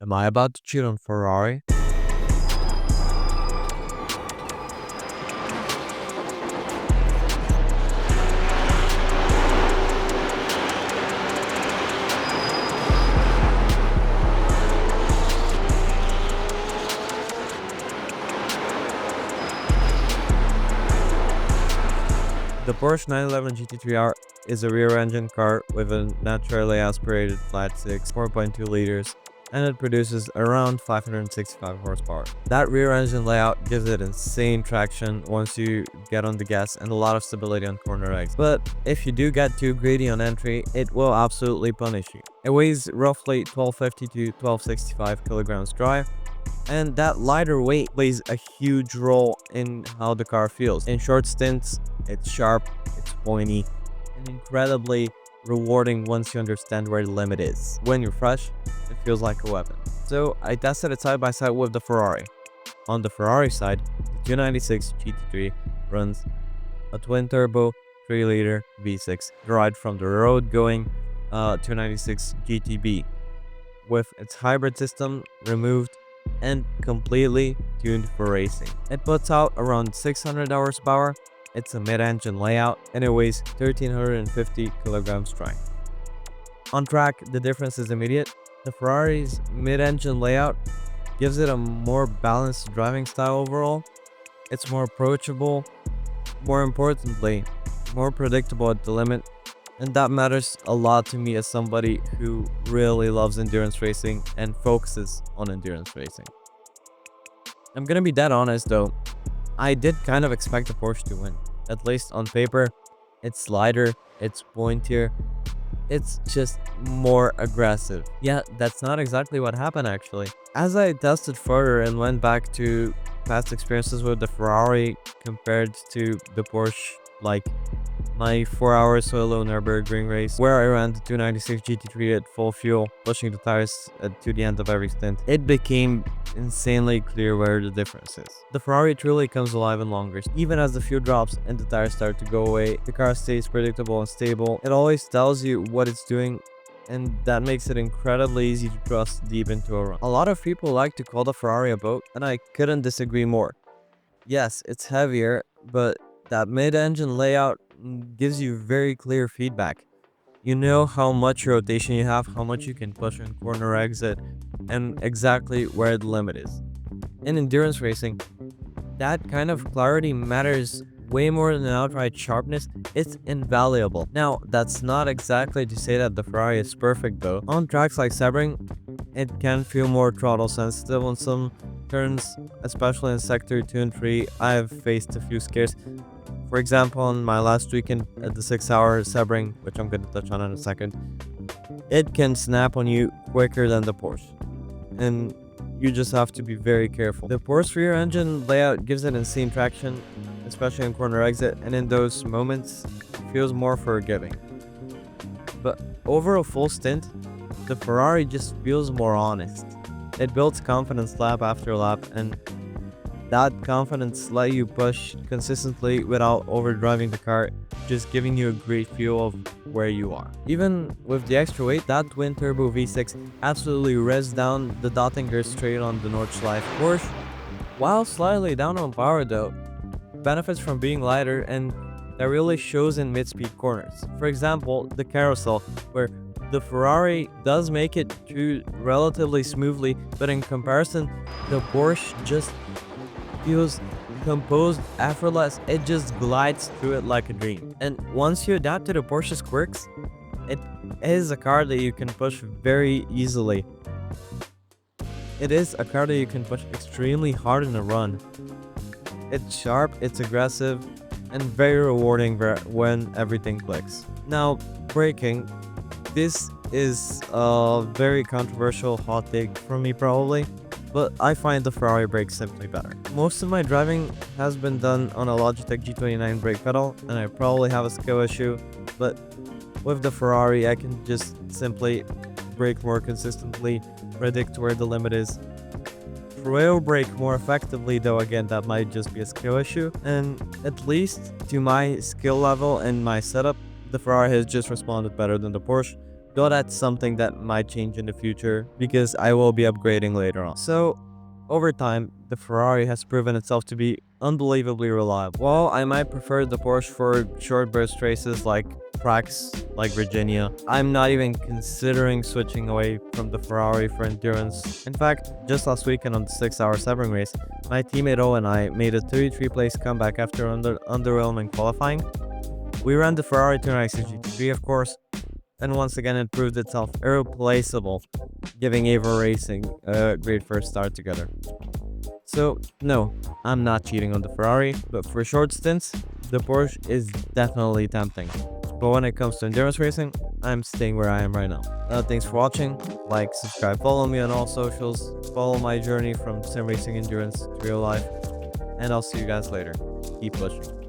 Am I about to cheat on Ferrari? The Porsche 911 GT3 R is a rear-engine car with a naturally aspirated flat 6 4.2 liters, and it produces around 565 horsepower. That rear-engine layout gives it insane traction once you get on the gas and a lot of stability on corner exits. But if you do get too greedy on entry, it will absolutely punish you. It weighs roughly 1250 to 1265 kilograms dry, and that lighter weight plays a huge role in how the car feels. In short stints, it's sharp, it's pointy, and incredibly rewarding once you understand where the limit is. When you're fresh, it feels like a weapon. So I tested it side by side with the Ferrari. On the Ferrari side, the 296 GT3 runs a twin-turbo 3-liter V6 derived from the road-going 296 GTB, with its hybrid system removed and completely tuned for racing. It puts out around 600 horsepower, it's a mid-engine layout, and it weighs 1350 kilograms dry. On track, the difference is immediate. The Ferrari's mid-engine layout gives it a more balanced driving style overall. It's more approachable, more importantly, more predictable at the limit, and that matters a lot to me as somebody who really loves endurance racing and focuses on endurance racing. I'm gonna be dead honest though, I did kind of expect the Porsche to win. At least on paper, it's lighter, it's pointier, it's just more aggressive. Yeah, that's not exactly what happened actually. As I tested further and went back to past experiences with the Ferrari compared to the Porsche, like my 4-hour solo Nürburgring race, where I ran the 296 GT3 at full fuel, pushing the tires to the end of every stint, it became insanely clear where the difference is. The Ferrari truly comes alive and longer. Even as the fuel drops and the tires start to go away, the car stays predictable and stable. It always tells you what it's doing, and that makes it incredibly easy to trust deep into a run. A lot of people like to call the Ferrari a boat, and I couldn't disagree more. Yes, it's heavier, but that mid-engine layout gives you very clear feedback. You know how much rotation you have, how much you can push on corner exit, and exactly where the limit is. In endurance racing, that kind of clarity matters way more than outright sharpness. It's invaluable. Now, that's not exactly to say that the Ferrari is perfect though. On tracks like Sebring, it can feel more throttle sensitive on some turns, especially in sector 2 and 3. I've faced a few scares. For example, on my last weekend at the 6-hour Sebring, which I'm going to touch on in a second, it can snap on you quicker than the Porsche, and you just have to be very careful. The Porsche rear engine layout gives it insane traction, especially in corner exit, and in those moments, it feels more forgiving. But over a full stint, the Ferrari just feels more honest. It builds confidence lap after lap, and that confidence let you push consistently without overdriving the car, just giving you a great feel of where you are. Even with the extra weight, that twin-turbo V6 absolutely rests down the Dottinger straight on the Nordschleife. Porsche, while slightly down on power though, benefits from being lighter, and that really shows in mid-speed corners. For example, the carousel, where the Ferrari does make it through relatively smoothly, but in comparison, the Porsche just feels composed, effortless. It just glides through it like a dream. And once you adapt to the Porsche's quirks, it is a car that you can push very easily. It is a car that you can push extremely hard in a run. It's sharp, it's aggressive, and very rewarding when everything clicks. Now, braking. This is a very controversial hot take from me probably, but I find the Ferrari brakes simply better. Most of my driving has been done on a Logitech G29 brake pedal, and I probably have a skill issue, but with the Ferrari I can just simply brake more consistently, predict where the limit is. Rail brake more effectively though, again, that might just be a skill issue, and at least to my skill level and my setup, the Ferrari has just responded better than the Porsche, though that's something that might change in the future because I will be upgrading later on. So, over time, the Ferrari has proven itself to be unbelievably reliable. While I might prefer the Porsche for short burst races like tracks like Virginia, I'm not even considering switching away from the Ferrari for endurance. In fact, just last weekend on the 6-hour Sebring race, my teammate O and I made a 33 place comeback after underwhelming qualifying. We ran the Ferrari to iRacing GT3, of course, and once again it proved itself irreplaceable, giving iRacing a great first start together. So, no, I'm not cheating on the Ferrari, but for short stints, the Porsche is definitely tempting. But when it comes to endurance racing, I'm staying where I am right now. Thanks for watching. Like, subscribe, follow me on all socials, follow my journey from sim racing endurance to real life, and I'll see you guys later. Keep pushing.